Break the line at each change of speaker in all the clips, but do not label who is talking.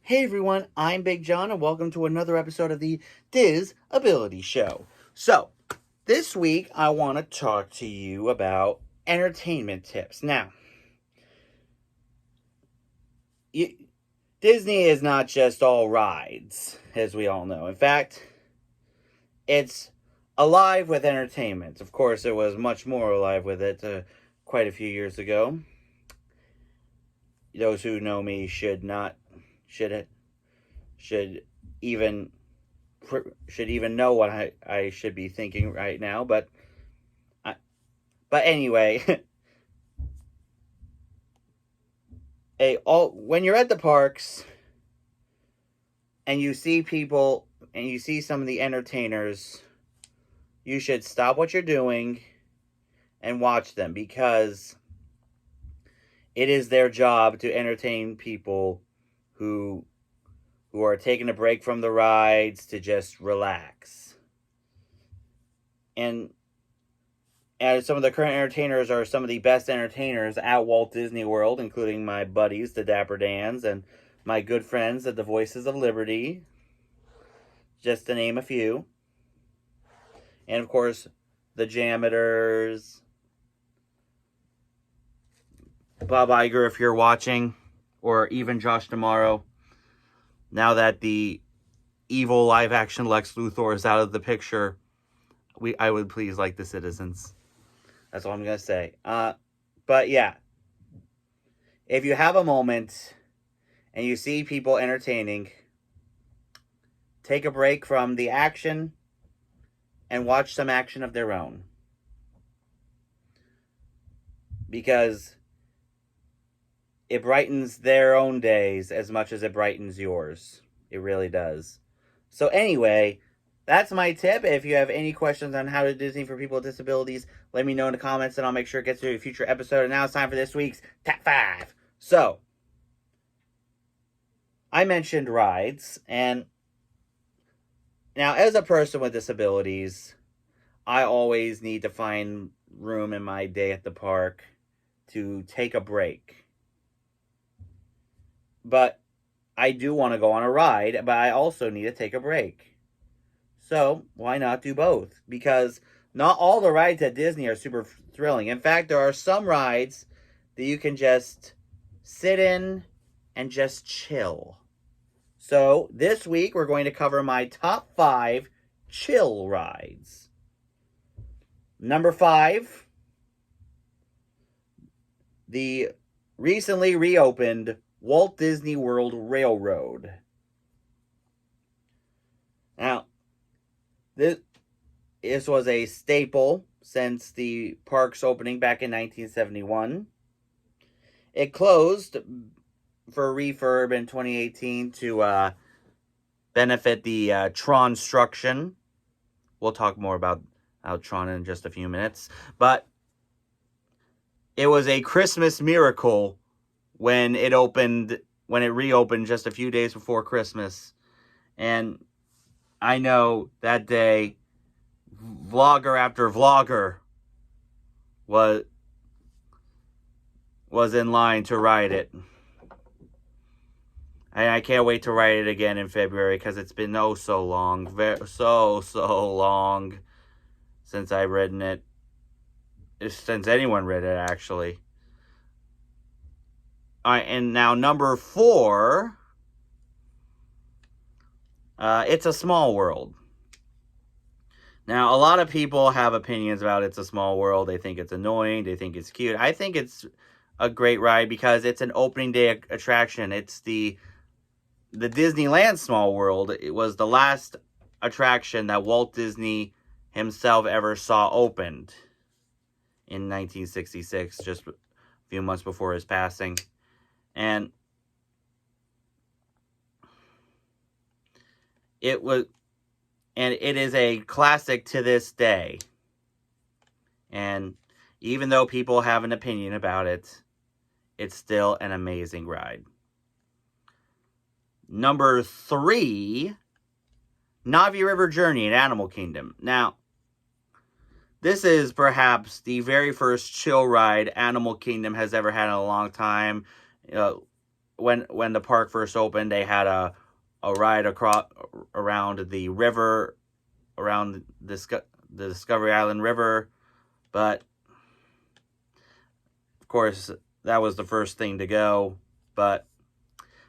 Hey everyone, I'm Big John, and welcome to another episode of the Diz Ability Show. So, this week I want to talk to you about entertainment tips. Now, Disney is not just all rides, as we all know. In fact, it's alive with entertainment. Of course, it was much more alive with it quite a few years ago. Those who know me should even know what I should be thinking right now, but anyway, when you're at the parks and you see people and you see some of the entertainers, you should stop what you're doing and watch them, because it is their job to entertain people who are taking a break from the rides to just relax. And some of the current entertainers are some of the best entertainers at Walt Disney World, including my buddies, the Dapper Dans, and my good friends at the Voices of Liberty, just to name a few. And of course, the Jameters, Bob Iger, if you're watching, or even Josh D'Amaro. Now that the evil live-action Lex Luthor is out of the picture, I would please like the citizens. That's all I'm going to say. But yeah, if you have a moment and you see people entertaining, take a break from the action and watch some action of their own. Because it brightens their own days as much as it brightens yours. It really does. So anyway, that's my tip. If you have any questions on how to Disney for people with disabilities, let me know in the comments and I'll make sure it gets to a future episode. And now it's time for this week's Top 5. So, I mentioned rides, and now as a person with disabilities, I always need to find room in my day at the park to take a break. But I do want to go on a ride, but I also need to take a break. So, why not do both? Because not all the rides at Disney are super thrilling. In fact, there are some rides that you can just sit in and just chill. So, this week we're going to cover my top 5 chill rides. Number 5, the recently reopened Walt Disney World Railroad. Now, this was a staple since the park's opening back in 1971. It closed for a refurb in 2018 to benefit the Tronstruction. We'll talk more about Tron in just a few minutes. But it was a Christmas miracle when it reopened just a few days before Christmas. And I know that day, vlogger after vlogger was in line to ride it. And I can't wait to ride it again in February, because it's been so long, so long since I've ridden it. Since anyone rid it, actually. And now number 4, It's a Small World. Now, a lot of people have opinions about It's a Small World. They think it's annoying. They think it's cute. I think it's a great ride because it's an opening day attraction. It's the Disneyland Small World. It was the last attraction that Walt Disney himself ever saw opened in 1966, just a few months before his passing. And it is a classic to this day. And even though people have an opinion about it, it's still an amazing ride. Number 3, Na'vi River Journey in Animal Kingdom. Now, this is perhaps the very first chill ride Animal Kingdom has ever had in a long time. when the park first opened, they had a ride across around the river, around the Discovery Island River, but of course that was the first thing to go. But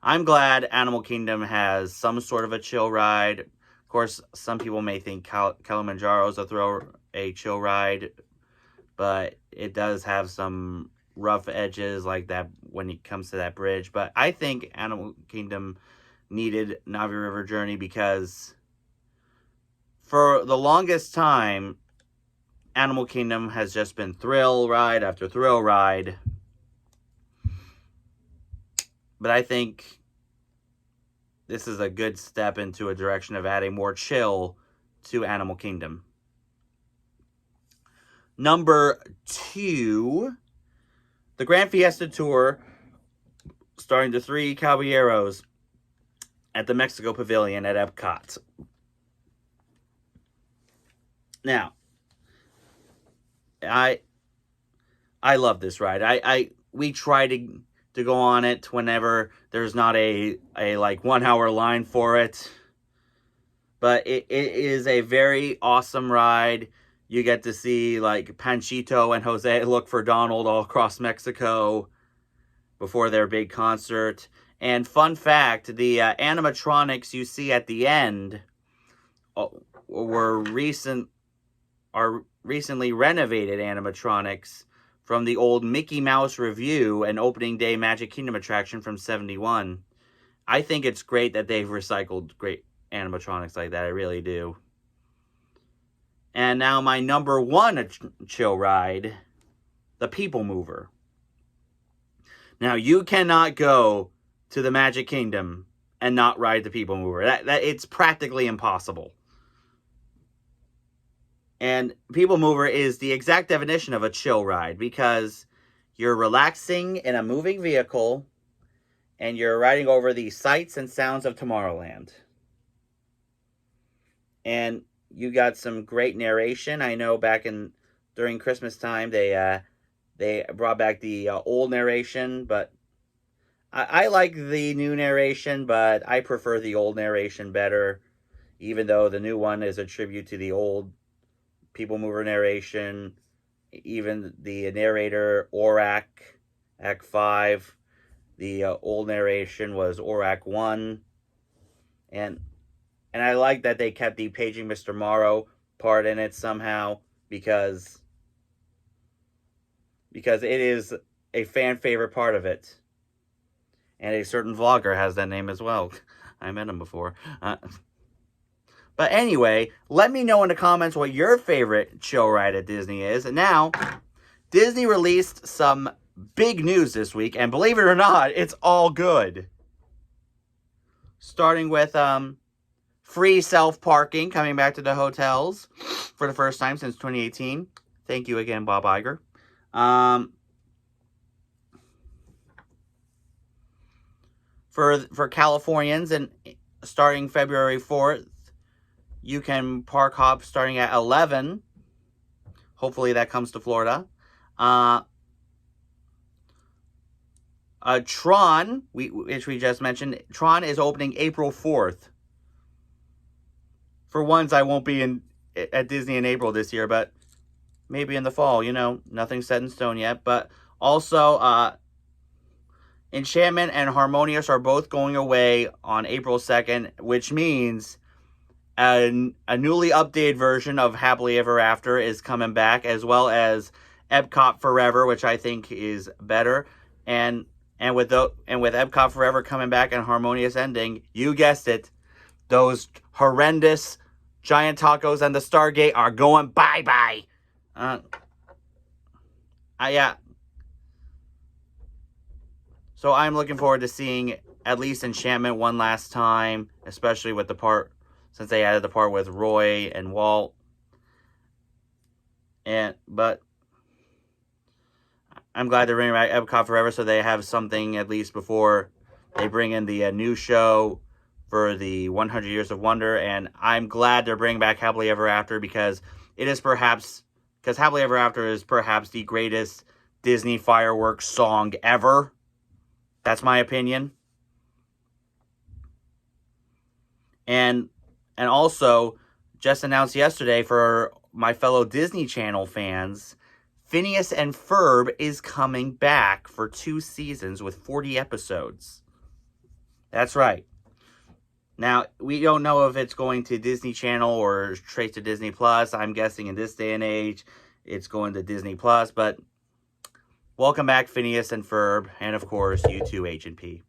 I'm glad Animal Kingdom has some sort of a chill ride. Of course, some people may think Kilimanjaro is a chill ride, but it does have some rough edges like that when it comes to that bridge. But I think Animal Kingdom needed Navi River Journey because for the longest time, Animal Kingdom has just been thrill ride after thrill ride. But I think this is a good step into a direction of adding more chill to Animal Kingdom. Number 2, the Grand Fiesta Tour, starring the Three Caballeros at the Mexico Pavilion at Epcot. Now, I love this ride. We try to go on it whenever there's not a like 1 hour line for it. But it is a very awesome ride. You get to see like Panchito and Jose look for Donald all across Mexico before their big concert. And fun fact, the animatronics you see at the end were recently renovated animatronics from the old Mickey Mouse Revue and Opening Day Magic Kingdom attraction from '71. I think it's great that they've recycled great animatronics like that. I really do. And now my number 1 chill ride, the People Mover. Now, you cannot go to the Magic Kingdom and not ride the People Mover. That it's practically impossible. And People Mover is the exact definition of a chill ride because you're relaxing in a moving vehicle and you're riding over the sights and sounds of Tomorrowland. And you got some great narration. I know during Christmas time they brought back the old narration, but I like the new narration, but I prefer the old narration better, even though the new one is a tribute to the old People Mover narration. Even the narrator, Orak, Act 5, the old narration was Orak 1, and I like that they kept the Paging Mr. Morrow part in it somehow, because it is a fan favorite part of it. And a certain vlogger has that name as well. I met him before. But anyway, let me know in the comments what your favorite chill ride at Disney is. And now, Disney released some big news this week, and believe it or not, it's all good. Starting with free self-parking coming back to the hotels for the first time since 2018. Thank you again, Bob Iger. For Californians, and starting February 4th, you can park hop starting at 11. Hopefully that comes to Florida. Tron, which we just mentioned, Tron is opening April 4th. For once, I won't be at Disney in April this year, but maybe in the fall. Nothing's set in stone yet. But also, Enchantment and Harmonious are both going away on April 2nd, which means a newly updated version of Happily Ever After is coming back, as well as Epcot Forever, which I think is better. And with Epcot Forever coming back and Harmonious ending, you guessed it, those horrendous giant tacos and the Stargate are going bye-bye. Yeah. So I'm looking forward to seeing at least Enchantment one last time, especially with the part, since they added the part with Roy and Walt. But I'm glad they're bringing back Epcot Forever, so they have something at least before they bring in the new show for the 100 Years of Wonder. And I'm glad they're bringing back Happily Ever After, because Happily Ever After is perhaps the greatest Disney fireworks song ever. That's my opinion. And also, just announced yesterday for my fellow Disney Channel fans, Phineas and Ferb is coming back for 2 seasons with 40 episodes. That's right. Now, we don't know if it's going to Disney Channel or straight to Disney Plus. I'm guessing in this day and age, it's going to Disney Plus. But welcome back, Phineas and Ferb. And, of course, you too, Agent P.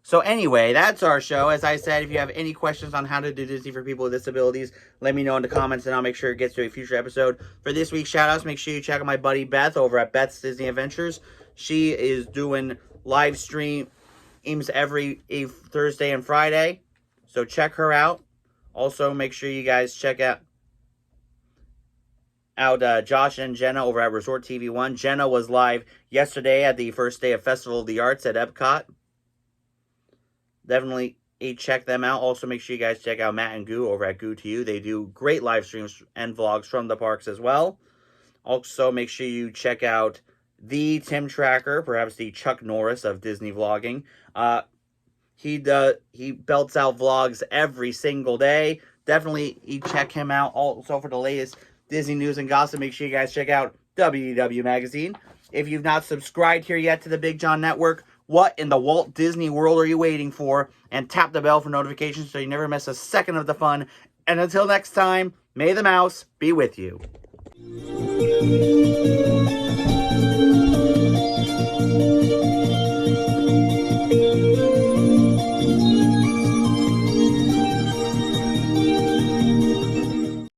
So anyway, that's our show. As I said, if you have any questions on how to do Disney for people with disabilities, let me know in the comments and I'll make sure it gets to a future episode. For this week's shoutouts, make sure you check out my buddy Beth over at Beth's Disney Adventures. She is doing live streams every Thursday and Friday. So check her out. Also, make sure you guys check out Josh and Jenna over at Resort TV 1. Jenna was live yesterday at the first day of Festival of the Arts at Epcot. Definitely check them out. Also, make sure you guys check out Matt and Goo over at Goo to You. They do great live streams and vlogs from the parks as well. Also, make sure you check out the Tim Tracker, perhaps the Chuck Norris of Disney vlogging. He belts out vlogs every single day. Definitely check him out. Also, for the latest Disney news and gossip, make sure you guys check out WDW Magazine. If you've not subscribed here yet to the Big John Network, what in the Walt Disney World are you waiting for? And tap the bell for notifications so you never miss a second of the fun. And until next time, may the mouse be with you.